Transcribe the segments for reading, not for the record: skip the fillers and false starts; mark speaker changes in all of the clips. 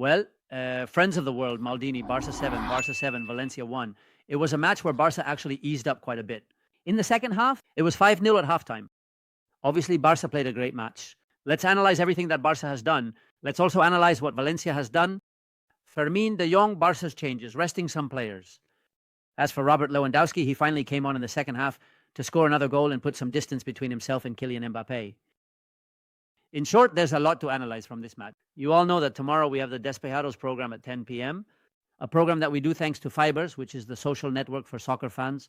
Speaker 1: Friends of the world, Maldini, Barca 7, Valencia 1. It was a match where Barca actually eased up quite a bit. In the second half, it was 5-0 at halftime. Obviously, Barca played a great match. Let's analyze everything that Barca has done. Let's also analyze what Valencia has done. Fermin, De Jong, Barca's changes, resting some players. As for Robert Lewandowski, he finally came on in the second half to score another goal and put some distance between himself and Kylian Mbappe. In short, there's a lot to analyze from this match. You all know that tomorrow we have the Despejados program at 10 p.m., a program that we do thanks to Fibers, which is the social network for soccer fans.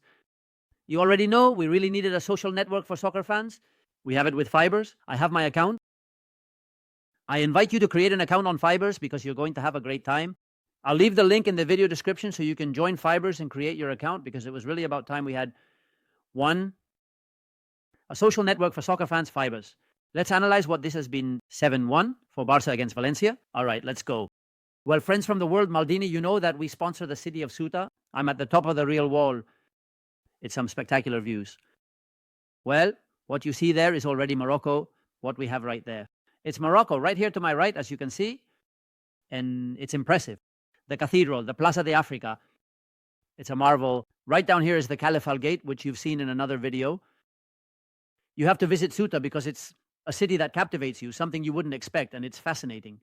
Speaker 1: You already know we really needed a social network for soccer fans. We have it with Fibers. I have my account. I invite you to create an account on Fibers because you're going to have a great time. I'll leave the link in the video description so you can join Fibers and create your account, because it was really about time we had a social network for soccer fans, Fibers. Let's analyze what this has been. 7-1 for Barca against Valencia. All right, let's go. Well, friends from the world, Maldini, you know that we sponsor the city of Ceuta. I'm at the top of the real wall. It's some spectacular views. Well, what you see there is already Morocco, what we have right there. It's Morocco right here to my right, as you can see, and it's impressive. The cathedral, the Plaza de Africa, it's a marvel. Right down here is the Caliphal Gate, which you've seen in another video. You have to visit Ceuta because it's a city that captivates you, something you wouldn't expect, and it's fascinating.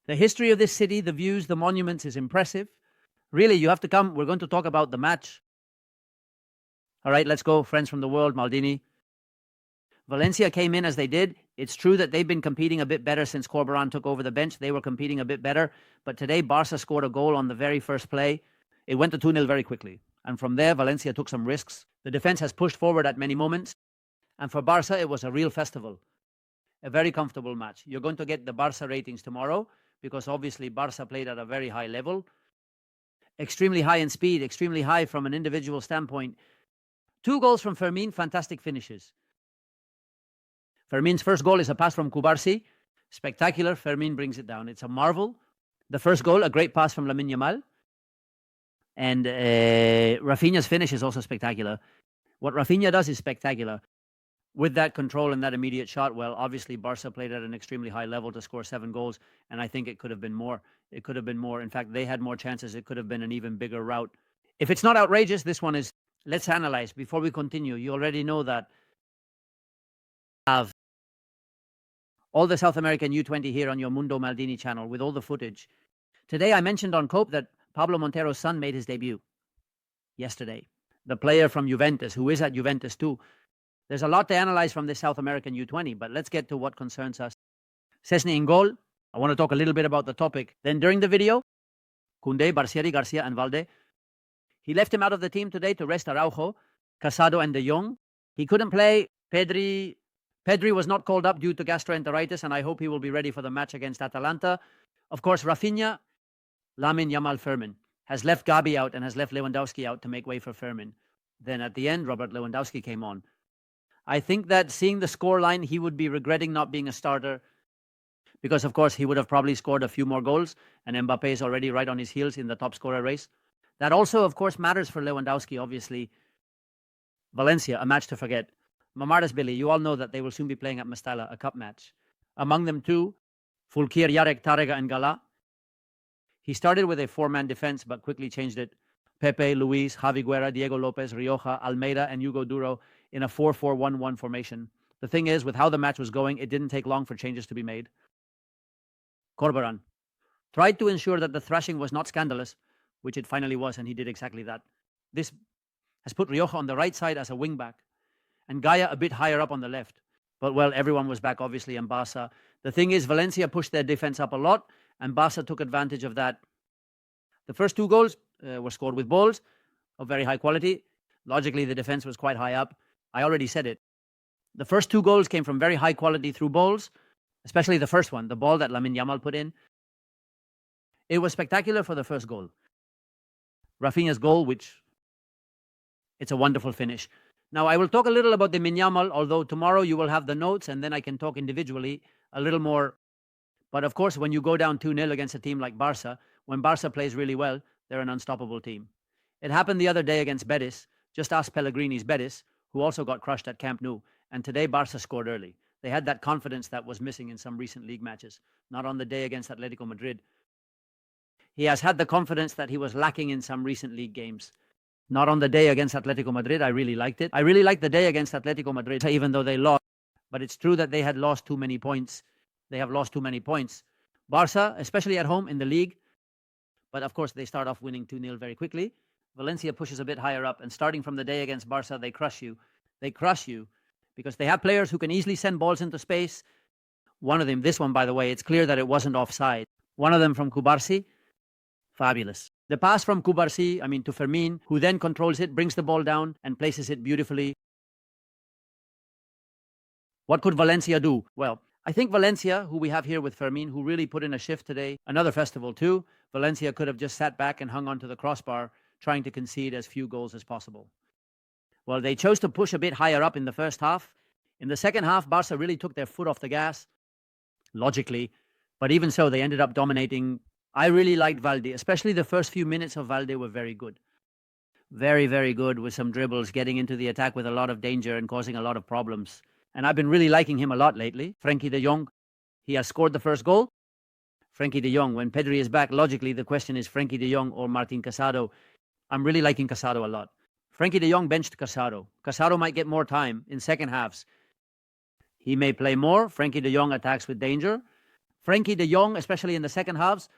Speaker 1: The history of this city, the views, the monuments is impressive. Really, you have to come. We're going to talk about the match. All right, let's go, friends from the world, Maldini. Valencia came in as they did. It's true that they've been competing a bit better since Corberan took over the bench. They were competing a bit better. But today, Barca scored a goal on the very first play. It went to 2-0 very quickly. And from there, Valencia took some risks. The defense has pushed forward at many moments. And for Barca, it was a real festival. A very comfortable match. You're going to get the Barca ratings tomorrow because obviously Barca played at a very high level. Extremely high in speed, extremely high from an individual standpoint. 2 goals from Fermin, fantastic finishes. Fermin's first goal is a pass from Cubarsí. Spectacular. Fermin brings it down. It's a marvel. The first goal, a great pass from Lamine Yamal. And Raphinha's finish is also spectacular. What Raphinha does is spectacular. With that control and that immediate shot, well, obviously Barca played at an extremely high level to score 7 goals, and I think it could have been more. It could have been more. In fact, they had more chances. It could have been an even bigger rout. If it's not outrageous, this one is. Let's analyze. Before we continue, you already know that I have all the South American U20 here on your Mundo Maldini channel with all the footage. Today, I mentioned on Cope that Pablo Montero's son made his debut yesterday. The player from Juventus, who is at Juventus too. There's a lot to analyze from this South American U20, but let's get to what concerns us. Szczesny in goal. I want to talk a little bit about the topic. Then during the video, Koundé, Barcieri, Garcia, and Valde. He left him out of the team today to rest Araujo, Casado, and De Jong. He couldn't play. Pedri was not called up due to gastroenteritis, and I hope he will be ready for the match against Atalanta. Of course, Raphinha, Lamine Yamal, Fermin has left Gabi out and has left Lewandowski out to make way for Fermin. Then at the end, Robert Lewandowski came on. I think that seeing the scoreline, he would be regretting not being a starter because, of course, he would have probably scored a few more goals, and Mbappe is already right on his heels in the top scorer race. That also, of course, matters for Lewandowski, obviously. Valencia, a match to forget. Mamardas Billy, you all know that they will soon be playing at Mestalla, a cup match. Among them too, Fulkir, Yarek, Tarega, and Gala. He started with a 4-man defense, but quickly changed it. Pepe, Luis, Javi Guerra, Diego Lopez, Rioja, Almeida, and Hugo Duro in a 4-4-1-1 formation. The thing is, with how the match was going, it didn't take long for changes to be made. Corberan tried to ensure that the thrashing was not scandalous, which it finally was, and he did exactly that. This has put Rioja on the right side as a wing-back, and Gaia a bit higher up on the left. But, well, everyone was back, obviously, and Barca. The thing is, Valencia pushed their defense up a lot, and Barca took advantage of that. The first 2 goals were scored with balls of very high quality. Logically, the defense was quite high up. I already said it. The first 2 goals came from very high quality through balls, especially the first one, the ball that Lamine Yamal put in. It was spectacular for the first goal. Raphinha's goal, which it's a wonderful finish. Now, I will talk a little about the Yamal, although tomorrow you will have the notes and then I can talk individually a little more. But of course, when you go down 2-0 against a team like Barca, when Barca plays really well, they're an unstoppable team. It happened the other day against Betis. Just ask Pellegrini's Betis, who also got crushed at Camp Nou. And today, Barca scored early. They had that confidence that was missing in some recent league matches. Not on the day against Atletico Madrid, He has had the confidence that he was lacking in some recent league games. Not on the day against Atletico Madrid. I really liked it. I really liked the day against Atletico Madrid, even though they lost. But it's true that they had lost too many points. They have lost too many points. Barca, especially at home in the league, but of course they start off winning 2-0 very quickly. Valencia pushes a bit higher up, and starting from the day against Barca, they crush you. They crush you because they have players who can easily send balls into space. One of them, this one, by the way, it's clear that it wasn't offside. One of them from Cubarsí, fabulous. The pass from Cubarsí, to Fermin, who then controls it, brings the ball down and places it beautifully. What could Valencia do? Well, I think Valencia, who we have here with Fermin, who really put in a shift today, another festival too, Valencia could have just sat back and hung onto the crossbar, trying to concede as few goals as possible. Well, they chose to push a bit higher up in the first half. In the second half, Barca really took their foot off the gas, logically, but even so, they ended up dominating. I really liked Valde, especially the first few minutes of Valde were very good. Very, very good with some dribbles, getting into the attack with a lot of danger and causing a lot of problems. And I've been really liking him a lot lately. Frenkie de Jong, he has scored the first goal. Frenkie de Jong, when Pedri is back, logically, the question is Frenkie de Jong or Martin Casado. I'm really liking Casado a lot. Frenkie de Jong benched Casado. Casado might get more time in second halves. He may play more. Frenkie de Jong attacks with danger. Frenkie de Jong, especially in the second halves,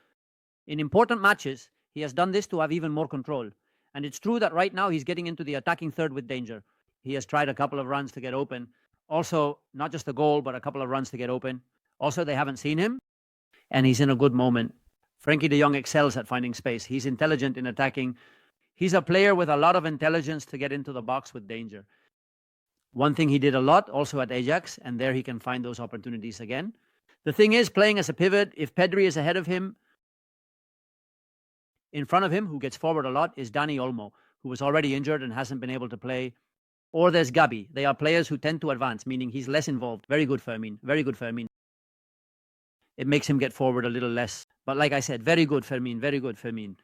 Speaker 1: in important matches, he has done this to have even more control. And it's true that right now he's getting into the attacking third with danger. He has tried a couple of runs to get open. Also, not just a goal, but a couple of runs to get open. Also, they haven't seen him, and he's in a good moment. Frenkie de Jong excels at finding space. He's intelligent in attacking. He's a player with a lot of intelligence to get into the box with danger. One thing he did a lot also at Ajax, and there he can find those opportunities again. The thing is, playing as a pivot, if Pedri is ahead of him, in front of him, who gets forward a lot, is Dani Olmo, who was already injured and hasn't been able to play. Or there's Gabi. They are players who tend to advance, meaning he's less involved. Very good Fermin. Very good Fermin. It makes him get forward a little less. But like I said, very good Fermin. Very good Fermin.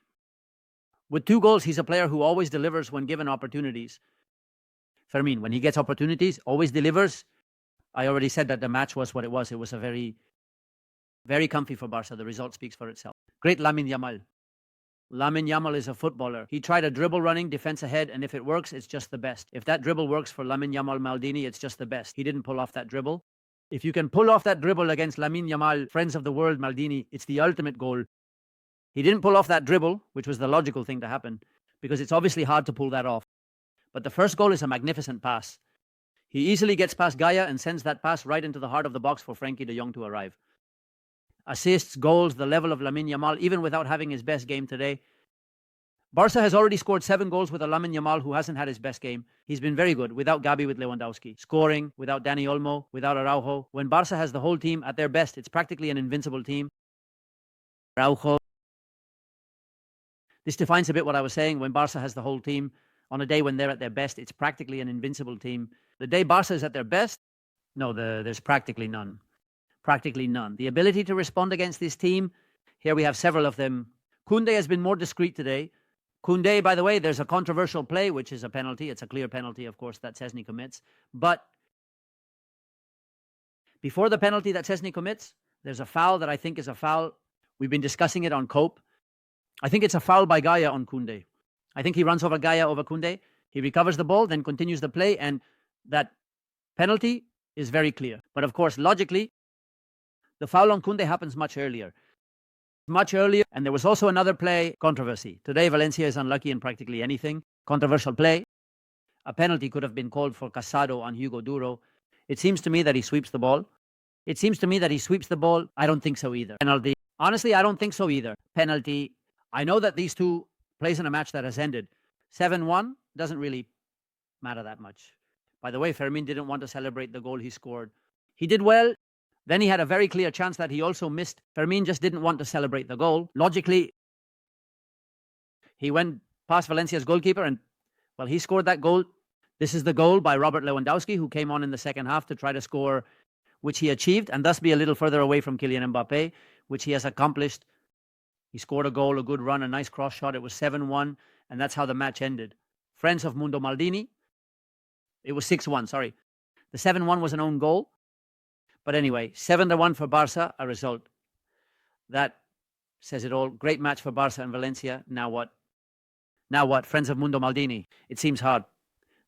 Speaker 1: With 2 goals, he's a player who always delivers when given opportunities. Fermin, when he gets opportunities, always delivers. I already said that the match was what it was. It was a very, very comfy for Barca. The result speaks for itself. Great Lamine Yamal. Lamine Yamal is a footballer. He tried a dribble running, defense ahead, and if it works, it's just the best. If that dribble works for Lamine Yamal Maldini, it's just the best. He didn't pull off that dribble. If you can pull off that dribble against Lamine Yamal, friends of the world, Maldini, it's the ultimate goal. He didn't pull off that dribble, which was the logical thing to happen, because it's obviously hard to pull that off. But the first goal is a magnificent pass. He easily gets past Gaia and sends that pass right into the heart of the box for Frenkie de Jong to arrive. Assists, goals, the level of Lamine Yamal, even without having his best game today. Barca has already scored 7 goals with a Lamine Yamal who hasn't had his best game. He's been very good without Gabi, with Lewandowski. Scoring without Dani Olmo, without Araujo. When Barca has the whole team at their best, it's practically an invincible team. Araujo. This defines a bit what I was saying. When Barca has the whole team on a day when they're at their best, it's practically an invincible team. The day Barca is at their best, no, there's practically none. Practically none. The ability to respond against this team, here we have several of them. Koundé has been more discreet today. Koundé, by the way, there's a controversial play, which is a penalty. It's a clear penalty, of course, that Szczesny commits. But before the penalty that Szczesny commits, there's a foul that I think is a foul. We've been discussing it on Cope. I think it's a foul by Gaia on Koundé. I think he runs over Gaia over Koundé. He recovers the ball, then continues the play, and that penalty is very clear. But of course, logically, the foul on Koundé happens much earlier. And there was also another play, controversy. Today, Valencia is unlucky in practically anything. Controversial play. A penalty could have been called for Casado on Hugo Duro. It seems to me that he sweeps the ball. I don't think so either. Penalty. Honestly, I don't think so either. Penalty. I know that these two plays in a match that has ended 7-1 doesn't really matter that much. By the way, Fermin didn't want to celebrate the goal he scored. He did well. Then he had a very clear chance that he also missed. Fermin just didn't want to celebrate the goal. Logically, he went past Valencia's goalkeeper and, well, he scored that goal. This is the goal by Robert Lewandowski, who came on in the second half to try to score, which he achieved, and thus be a little further away from Kylian Mbappe, which he has accomplished. He scored a goal, a good run, a nice cross shot. It was 7-1, and that's how the match ended. Friends of Mundo Maldini, it was 6-1, sorry. The 7-1 was an own goal. But anyway, 7-1 for Barca, a result that says it all. Great match for Barca and Valencia. Now what? Now what? Friends of Mundo Maldini. It seems hard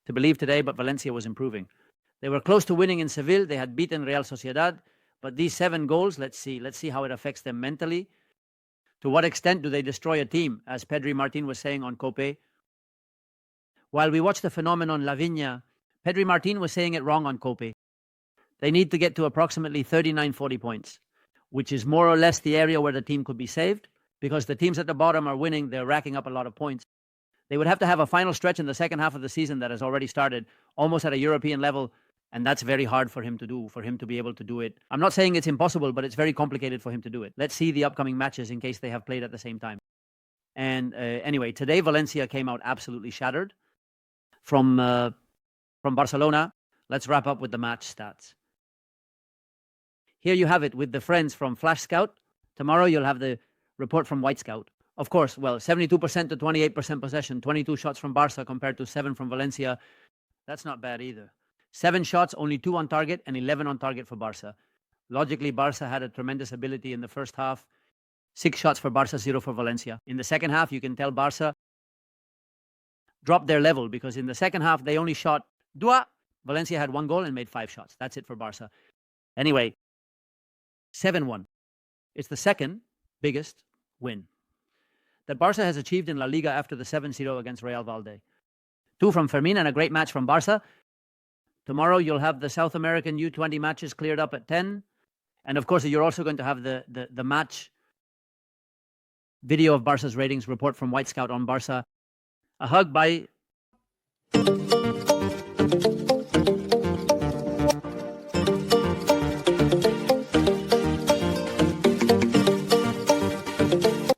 Speaker 1: to believe today, but Valencia was improving. They were close to winning in Seville. They had beaten Real Sociedad. But these 7 goals, let's see how it affects them mentally. To what extent do they destroy a team, as Pedri Martin was saying on Cope? While we watch the phenomenon Lamine, Pedri Martin was saying it wrong on Cope. They need to get to approximately 39, 40 points, which is more or less the area where the team could be saved, because the teams at the bottom are winning. They're racking up a lot of points. They would have to have a final stretch in the second half of the season that has already started, almost at a European level, and that's very hard for him to do, for him to be able to do it. I'm not saying it's impossible, but it's very complicated for him to do it. Let's see the upcoming matches in case they have played at the same time. And anyway, today Valencia came out absolutely shattered from Barcelona. Let's wrap up with the match stats. Here you have it with the friends from Flash Scout. Tomorrow you'll have the report from White Scout. Of course, well, 72% to 28% possession, 22 shots from Barca compared to 7 from Valencia. That's not bad either. 7 shots, only 2 on target, and 11 on target for Barca. Logically, Barca had a tremendous ability in the first half. 6 shots for Barca, 0 for Valencia. In the second half, you can tell Barca dropped their level, because in the second half, they only shot 2. Valencia had 1 goal and made 5 shots. That's it for Barca. Anyway, 7-1. It's the second biggest win that Barca has achieved in La Liga after the 7-0 against Real Valde. 2 from Fermin and a great match from Barca. Tomorrow you'll have the South American U20 matches cleared up at 10. And of course, you're also going to have the match video of Barca's ratings report from White Scout on Barca. A hug, bye.